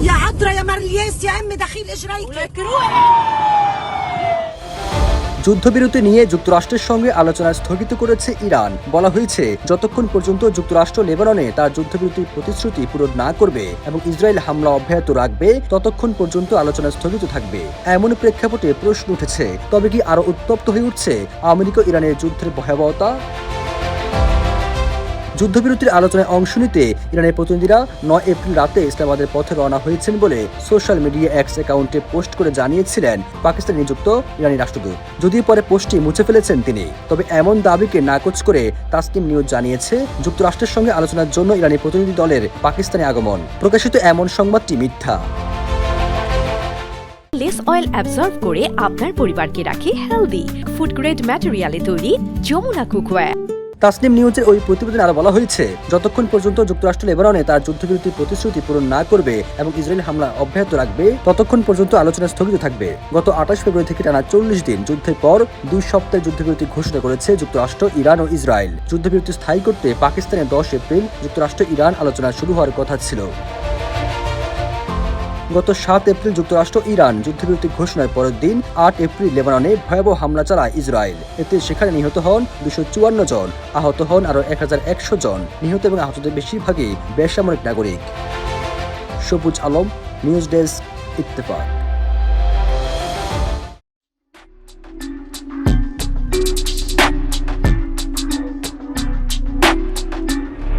يا عطرة يا مرلياس يا أمي دخيل إيش رايك؟ যুদ্ধবিরতি নিয়ে যুক্তরাষ্ট্রের সঙ্গে আলোচনা স্থগিত করেছে ইরান। বলা হয়েছে, যতক্ষণ পর্যন্ত যুক্তরাষ্ট্র লেবাননে তার যুদ্ধবিরতির প্রতিশ্রুতি পূরণ না করবে এবং ইসরায়েল হামলা অব্যাহত রাখবে, ততক্ষণ পর্যন্ত আলোচনা স্থগিত থাকবে। এমন প্রেক্ষাপটে প্রশ্ন উঠেছে, তবে কি আরও উত্তপ্ত হয়ে উঠছে আমেরিকা ইরানের যুদ্ধের ভয়াবহতা? যুদ্ধবিরতির আলোচনায় অংশ নিতে ইরানের প্রতিনিধিরা 9 এপ্রিল রাতে ইসলামাবাদের পথে রওনা হয়েছেন বলে সোশ্যাল মিডিয়া এক্স অ্যাকাউন্টে পোস্ট করে জানিয়েছিলেন পাকিস্তানে নিযুক্ত ইরানি রাষ্ট্রদূত। যদিও পরে পোস্টটি মুছে ফেলেছেন তিনি, তবে এমন দাবিকে নাকচ করে তাসনিম নিউজ জানিয়েছে, যুক্তরাষ্ট্রের সঙ্গে আলোচনার জন্য ইরানি প্রতিনিধি দলের পাকিস্তানে আগমন। প্রকাশিত এমন সংবাদটি মিথ্যা। লেস অয়েল অ্যাবজর্ব করে আপনার পরিবারকে রাখে হেলদি। ফুড গ্রেড ম্যাটেরিয়ালে তৈরি যমুনা কুকওয়্যার। তাসনিম নিউজের ওই প্রতিবেদনে আরো বলা হয়েছে, যতক্ষণ পর্যন্ত যুক্তরাষ্ট্র লেবাননে তার যুদ্ধবিরতির প্রতিশ্রুতি পূরণ না করবে এবং ইসরায়েল হামলা অব্যাহত রাখবে, ততক্ষণ পর্যন্ত আলোচনা স্থগিত থাকবে। গত 28 ফেব্রুয়ারি থেকে টানা 40 দিন যুদ্ধের পর 2 সপ্তাহের যুদ্ধবিরতি ঘোষণা করেছে যুক্তরাষ্ট্র, ইরান ও ইসরায়েল। যুদ্ধবিরতি স্থায়ী করতে পাকিস্তানে 10 এপ্রিল যুক্তরাষ্ট্র ইরান আলোচনা শুরু হওয়ার কথা ছিল। গত 7 এপ্রিল যুক্তরাষ্ট্র ইরান যুদ্ধবিরতি ঘোষণার পরের দিন 8 এপ্রিল লেবাননে ভয়াবহ হামলা চালায় ইসরায়েল। এতে সেখানে নিহত হন 254 জন, আহত হন আরও 1100 জন। নিহত এবং আহতদের বেশিরভাগই বেসামরিক নাগরিক। সবুজ আলম, নিউজ ডেস্ক, ইত্তেফাক।